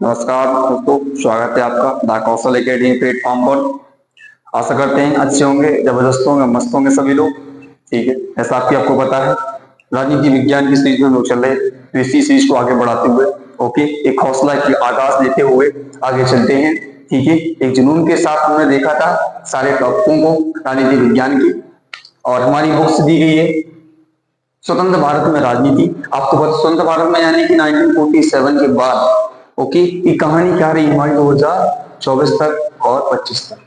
नमस्कार दोस्तों, स्वागत है आपका द कौशल एकेडमी प्लेटफॉर्म पर। आशा करते हैं अच्छे होंगे, जबरदस्त होंगे, मस्त होंगे सभी लोग। ठीक है, ऐसा आपको पता है राजनीति विज्ञान की सीरीज में लोग चल रहे हैं, तो इसी सीरीज को आगे बढ़ाते हुए ओके एक हौसला की आगाज देते हुए आगे चलते हैं। ठीक है, एक जुनून के साथ हमने देखा था सारे टॉपिकों को राजनीति विज्ञान की, और हमारी बुक्स दी गई है स्वतंत्र भारत में राजनीति। आपको पता स्वतंत्र भारत में यानी कि 1947 के बाद ओके ये कहानी क्या रही हमारी 2024 तक और 25 तक,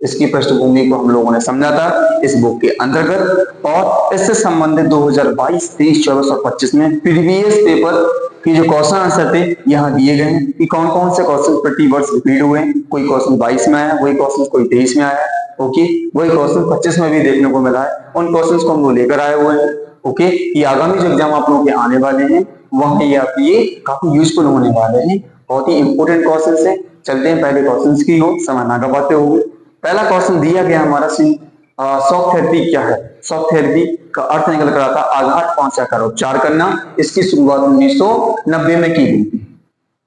इसकी पृष्ठभूमि को हम लोगों ने समझा था इस बुक के अंतर्गत। और इससे संबंधित 2022, 23, 24 और 25 में प्रीवियस पेपर की जो क्वेश्चन आंसर थे यहाँ दिए गए हैं कि कौन कौन से क्वेश्चन प्रति वर्ष रिपीट हुए हैं। कोई क्वेश्चन 22 में आया, वही क्वेश्चन कोई 23 में आया, ओके वही क्वेश्चन 25 में भी देखने को मिला है। उन क्वेश्चन को हम लोग लेकर आए हुए हैं। ओके ये आगामी जो एग्जाम आप लोगों के आने वाले हैं वहां ये आपके लिए काफी यूजफुल होने वाले हैं, बहुत ही इंपोर्टेंट क्वेश्चन है। चलते हैं पहले क्वेश्चन की हो, समय ना गवाते हुए। पहला क्वेश्चन दिया गया हमारा शॉक थेरेपी क्या है। शॉक थेरेपी का अर्थ निकल कर आता आघात पहुंचाकर उपचार करना। इसकी शुरुआत 1990 में की गई थी।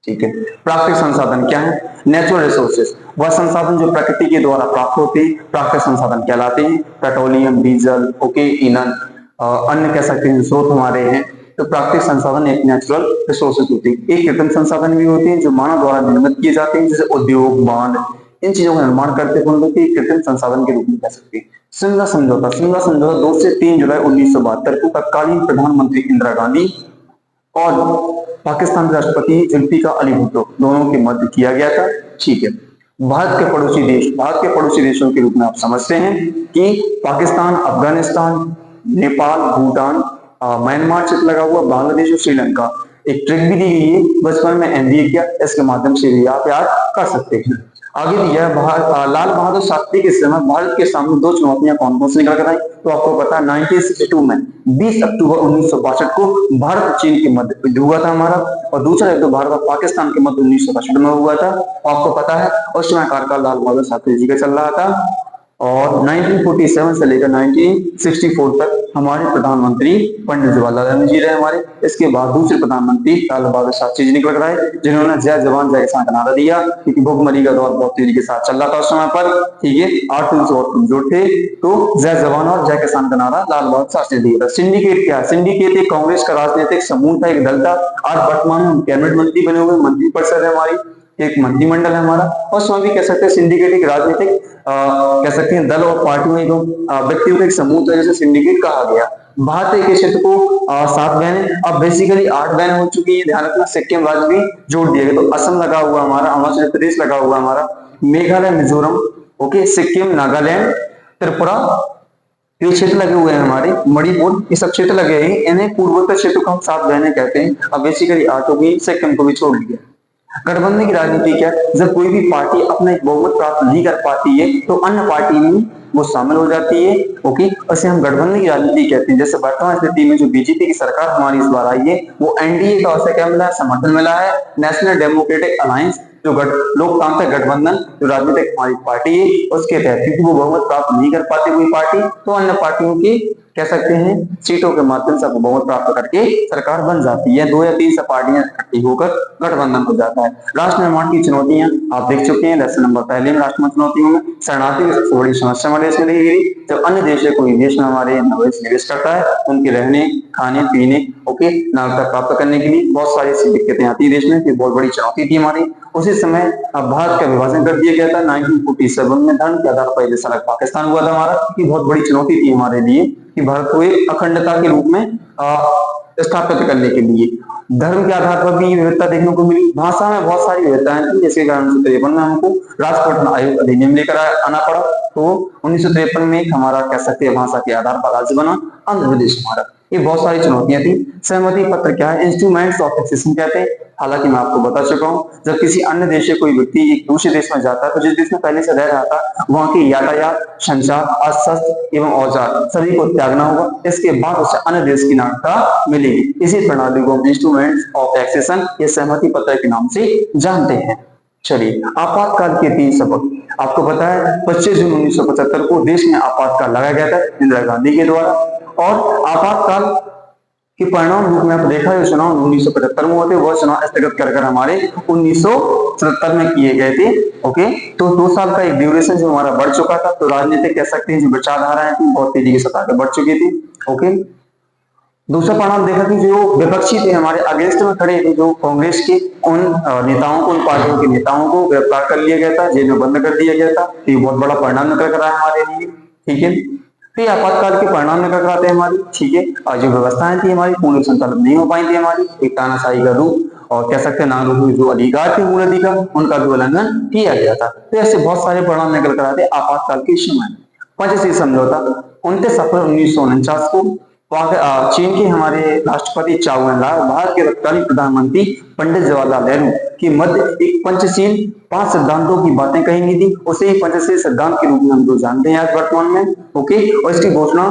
ठीक है, प्राकृतिक संसाधन क्या है। नेचुरल रिसोर्सेज वह संसाधन जो प्रकृति के द्वारा प्राप्त होते हैं, प्राकृतिक संसाधन कहलाते हैं। पेट्रोलियम, डीजल, ओके ईंधन, अन्य कह सकते हैं स्रोत हमारे हैं। तो प्राकृतिक संसाधन एक नेचुरल रिसोर्सेज होती है। एक कृत्रिम संसाधन भी होते हैं जो मानव द्वारा निर्मित किए जाते हैं, जैसे उद्योग, बांध, इन चीजों का निर्माण करते हैं उनको कृत्रिम संसाधन के रूप में कह सकते हैं। शिमला समझौता 2 से 3 जुलाई 1972 को तत्कालीन प्रधानमंत्री इंदिरा गांधी और पाकिस्तान के राष्ट्रपति जुल्फिकार अली भुट्टो दोनों के मध्य किया गया था। ठीक है, भारत के पड़ोसी देश, भारत के पड़ोसी देशों के रूप में आप समझते हैं कि पाकिस्तान, अफगानिस्तान, नेपाल, भूटान, म्यांमार चित्र लगा हुआ, बांग्लादेश और श्रीलंका। एक ट्रिक भी दी गई है, बचपन में एमबीए किया, इसके माध्यम से भी आप याद कर सकते हैं। आगे दिया लाल बहादुर शास्त्री के समय भारत के सामने 2 चुनौतियां कौन कौन सी निकल कर आई। तो आपको पता है 1962 में 20 अक्टूबर 1962 को भारत और चीन के मध्य युद्ध हुआ था हमारा, और दूसरा युद्ध भारत और पाकिस्तान के मध्य 1962 में हुआ था। आपको पता है उस समय कार्यकाल लाल बहादुर शास्त्री जी का चल रहा था। और 1947 से लेकर 1964 तक हमारे प्रधानमंत्री पंडित जवाहरलाल नेहरू जी रहे हमारे। इसके बाद दूसरे प्रधानमंत्री लाल बहादुर शास्त्री जी निकल कर आए, जिन्होंने जय जवान जय किसान का नारा दिया, क्योंकि भुखमरी का दौर बहुत तेजी के साथ चल रहा था उस समय पर। ठीक है, आर्थिक रूप से बहुत कमजोर थे, तो जय जवान और जय किसान का नारा लाल बहादुर शास्त्री दिया था। सिंडिकेट क्या है। सिंडिकेट एक कांग्रेस का राजनीतिक समूह था, एक दल था। आज वर्तमान में कैबिनेट मंत्री बने हुए, मंत्री परिषद है हमारी, एक मंत्रिमंडल है हमारा। और उसमें भी कह सकते हैं सिंडिकेट एक राजनीतिक कह सकते हैं दल और पार्टियों में व्यक्तियों का एक समूह था, जैसे सिंडिकेट कहा गया। भारतीय के क्षेत्र को 7 बहनें, अब बेसिकली 8 बहन हो चुकी है, ध्यान रखना। सिक्किम राज्य भी जोड़ दिया गया, तो असम लगा हुआ हमारा, अरुणाचल प्रदेश लगा हुआ हमारा, मेघालय, मिजोरम, ओके सिक्किम, नागालैंड, त्रिपुरा, ये क्षेत्र लगे हुए हैं हमारे, मणिपुर, ये सब क्षेत्र लगे हैं। इन्हें पूर्वोत्तर क्षेत्र को हम 7 बहनें कहते हैं। अब बेसिकली 8 होगी, सिक्किम को भी छोड़ दिया। गठबंधन की राजनीति क्या है। जब कोई भी पार्टी अपना एक बहुमत प्राप्त नहीं कर पाती है तो अन्य पार्टी में वो शामिल हो जाती है। ओके, उसे हम गठबंधन की राजनीति कहते हैं। जैसे वर्तमान स्थिति में जो बीजेपी की सरकार हमारी इस बार आई है, वो एनडीए का उसे क्या मिला है, समर्थन मिला है। नेशनल डेमोक्रेटिक अलायंस जो लोकतांत्रिक गठबंधन जो राजनीतिक हमारी पार्टी है, उसके तहत, क्योंकि वो बहुमत प्राप्त नहीं कर पाती कोई पार्टी, तो अन्य पार्टियों की कह सकते हैं सीटों के माध्यम से बहुमत प्राप्त करके सरकार बन जाती है। 2 या 3 से पार्टियां इकट्ठी होकर गठबंधन हो जाता है। राष्ट्र निर्माण की चुनौतियां आप देख चुके हैं। लेसन नंबर पहले में राष्ट्र चुनौतियों में शरणार्थी की सबसे बड़ी समस्या हमारे देश में देखी गई। जब अन्य देश से कोई देश में हमारे निवेश करता है, उनके रहने, खाने, पीने, ओके नागरिकता प्राप्त करने के लिए बहुत सारी ऐसी दिक्कतें आती है देश में, कि बहुत बड़ी चुनौती थी हमारी। उसी समय भारत का विभाजन कर दिया गया था 1947 में, धर्म के आधार पर देश अलग पाकिस्तान हुआ था हमारा, कि बहुत बड़ी चुनौती थी हमारे लिए कि भारत को एक अखंडता के रूप में स्थापित करने के लिए। धर्म के आधार पर भी विविधता देखने को मिली। भाषा में बहुत सारी विविधताएं थी, जिसके कारण 1953 में हमको राष्ट्रपति आयोग अधिनियम लेकर आना पड़ा। तो 1953 में हमारा कह सकते हैं भाषा के आधार पर राज्य बना आंध्र प्रदेश हमारा। ये बहुत सारी चुनौतियां थी। सहमति पत्र क्या है, इंस्ट्रूमेंट्स ऑफ टैक्सेशन कहते हैं। हालांकि मैं आपको बता चुका हूं, जब किसी अन्य देश से कोई व्यक्ति एक दूसरे देश में जाता है, तो जिस देश में पहले से रह रहा था वहां की यातायात, संचार, शस्त्र एवं औजार सभी को त्यागना होगा। इसके बाद उसे अन्य देश की नागरिकता मिलेगी। इसी प्रणाली को इंस्ट्रूमेंट्स ऑफ टैक्सेशन या सहमति पत्र के नाम से जानते हैं। चलिए, आपातकाल के 3 सबक आपको पता है। 25 जून 1975 को देश में आपातकाल लगाया गया था इंदिरा गांधी के द्वारा। और आपातकाल कि परिणाम रूप में आपने देखा जो चुनाव 1975 में हुए थे, वह चुनाव स्थगित कर हमारे 1977 में किए गए थे। ओके, तो 2 साल का एक ड्यूरेशन जो हमारा बढ़ चुका था, तो राजनीतिक कह सकते हैं जो विचारधाराएं थी बहुत तेजी के साथ आगे बढ़ चुकी थी। ओके, दूसरा परिणाम देखा कि जो विपक्षी थे हमारे अगेंस्ट में खड़े थे, जो कांग्रेस के उन नेताओं को, उन पार्टियों के नेताओं को गिरफ्तार कर लिया गया था, जेल में बंद कर दिया गया था। तो ये बहुत बड़ा परिणाम निकल कर आया हमारे लिए। ठीक है, फिर आपातकाल के परिणाम निकल कर आते हैं हमारी। ठीक है, और जो व्यवस्थाएं थी हमारी पूर्ण संचालित नहीं हो पाई थी हमारी, एक तानाशाही का रूप और कह सकते हैं नागरिकों के जो अधिकार थे, मूल अधिकार, उनका भी उल्लंघन किया गया था। तो ऐसे बहुत सारे परिणाम निकल कर आते आपातकाल के समय। पंचशील समझौता 29 अप्रैल 1949 को चीन के हमारे राष्ट्रपति चाउ एन लाय, भारत के तत्कालीन प्रधानमंत्री पंडित जवाहरलाल नेहरू की मध्य एक पंचशील 5 सिद्धांतों की बातें कही गई थी। उसे ही पंचशील सिद्धांत के रूप में हम लोग जानते हैं आज वर्तमान में। ओके, और इसकी घोषणा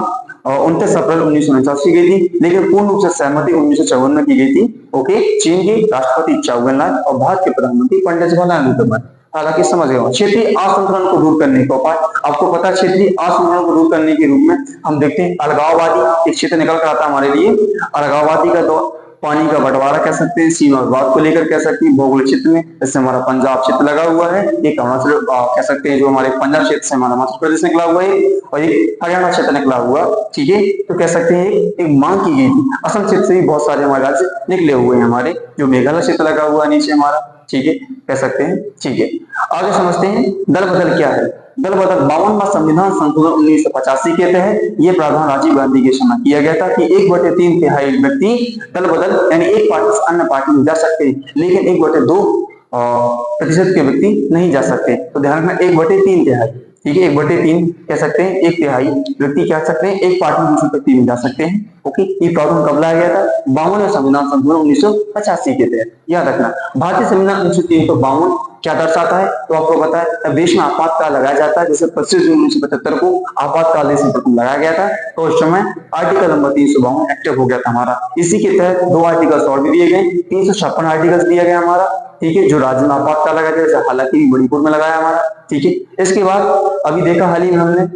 29 अप्रैल 1949 की गई थी, लेकिन पूर्ण रूप से सहमति 1954 में की गई थी। ओके, चीन के राष्ट्रपति चाउ एन लाय और भारत के प्रधानमंत्री पंडित जवाहरलाल नेहरू के मध्य। हालांकि समझ गए क्षेत्रीय असंतुलन को दूर करने का उपाय आपको पता है। क्षेत्रीय असंतुलन को दूर करने के रूप में हम देखते हैं अलगाववादी एक क्षेत्र निकल कर आता हमारे लिए। अलगाववादी का दौर, पानी का बंटवारा कह सकते हैं, सीमा विवाद को लेकर कह सकते हैं, भौगोलिक क्षेत्र में जैसे हमारा पंजाब क्षेत्र लगा हुआ है, एक अरुणाचल कह सकते हैं जो हमारे पंजाब क्षेत्र से हमारा मध्य प्रदेश निकला हुआ है, और एक हरियाणा क्षेत्र निकला हुआ। ठीक है, तो कह सकते हैं एक मांग की गई थी। असम क्षेत्र से भी बहुत सारे हमारे राज्य निकले हुए हैं हमारे, जो मेघालय क्षेत्र लगा हुआ है नीचे हमारा। ठीक है, कह सकते हैं। ठीक है, आगे समझते हैं दल बदल क्या है। दल बदल 52वां संविधान संशोधन 1985 के तहत यह प्रावधान राजीव गांधी के समय किया गया था कि 1/3 व्यक्ति दल बदल यानी एक पार्टी से अन्य पार्टी में जा सकते हैं, लेकिन 1/2% के व्यक्ति नहीं जा सकते। तो ध्यान रखना 1/3। ठीक है, 1/3 कह सकते हैं, 1/3 व्यक्ति क्या सकते हैं, एक पार्टी में दूसरी पार्टी में जा सकते हैं। ओके, ये प्रावधान कब लाया गया था? 52वें संविधान संशोधन 1985 के तहत। याद रखना, भारतीय संविधान अनुच्छेद 352 क्या दर्शाता है? तो आपको पता है देश में आपातकाल लगाया जाता है। जैसे 25 जून 1975 को आपातकाल देश में प्रथम लगाया गया था, तो उस समय आर्टिकल नंबर 352 एक्टिव हो गया था हमारा। इसी के तहत 2 आर्टिकल्स और भी दिए गए, 356 आर्टिकल्स दिया गया हमारा। ठीक है, जो राज्य में आपातकाल लगाया गया, हालांकि मणिपुर में लगाया हमारा। ठीक है, इसके बाद अभी देखा हाल ही में हमने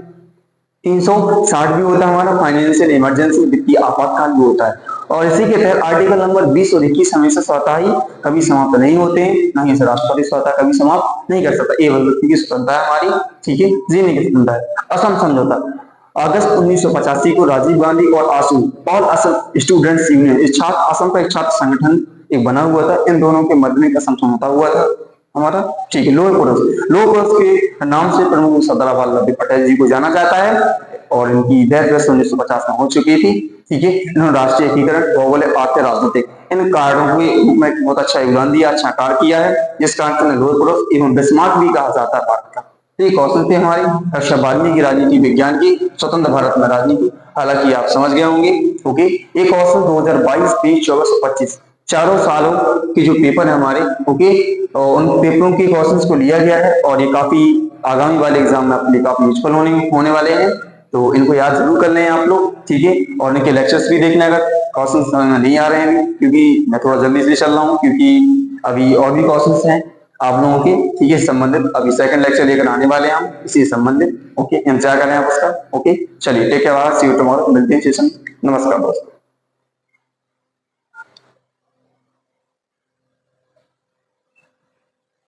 360 भी होता है हमारा, फाइनेंशियल इमरजेंसी वित्तीय आपातकाल भी होता है। और इसी के तहत आर्टिकल नंबर 20 और 21 हमेशा स्वतः ही कभी समाप्त नहीं होते हैं, ना ही राष्ट्रपति स्वतः कभी समाप्त नहीं कर सकता। ये व्यक्ति की स्वतंत्रता है हमारी। ठीक है, जीने की स्वतंत्रता है। असम समझौता अगस्त 1985 को राजीव गांधी और आसू ऑल असम स्टूडेंट्स यूनियन, छात्र असम का एक छात्र संगठन एक बना हुआ था, इन दोनों के मध्य में असम समझौता हुआ था हमारा। ठीक है, लोअर कोरस के नाम से प्रमुख सरदार वल्लभ भाई पटेल जी को जाना जाता है, और इनकी डेथ 1950 में हो चुकी थी। ठीक है, इन्होंने राष्ट्रीय एकीकरण, भौगोलिक, आर्थिक, राजनीतिक इन कारणों के रूप में बहुत अच्छा योगदान दिया, अच्छा कार्य किया है, जिस कारण से लोअर कोरस एवं बिस्मार्क भी कहा जाता है भारत का। ये कौशल थे हमारी रक्षा बारहवीं की राजनीति विज्ञान की, स्वतंत्र भारत में राजनीति। हालांकि आप समझ गए होंगे। ओके, एक कौशल 2022, 23, 24 और 25 चारों सालों के जो पेपर है हमारे, ओके, उन पेपरों के क्वेश्चंस को लिया गया है, और ये काफी आगामी वाले एग्जाम में आपके लिए काफी यूजफुल होने वाले हैं। तो इनको याद जरूर कर लें आप लोग। ठीक है, और इनके लेक्चर्स भी देखना अगर क्वेश्चन समझ में नहीं आ रहे हैं, क्योंकि मैं थोड़ा जल्दी से चल रहा हूँ, क्योंकि अभी और भी क्वेश्चंस हैं आप लोगों के। ठीक है, संबंधित अभी सेकंड लेक्चर लेकर आने वाले हैं हम इसी संबंधित। ओके, इंतजार करें आप उसका। ओके, चलिए, take care, see you tomorrow, मिलते हैं सेशन। नमस्कार दोस्तों।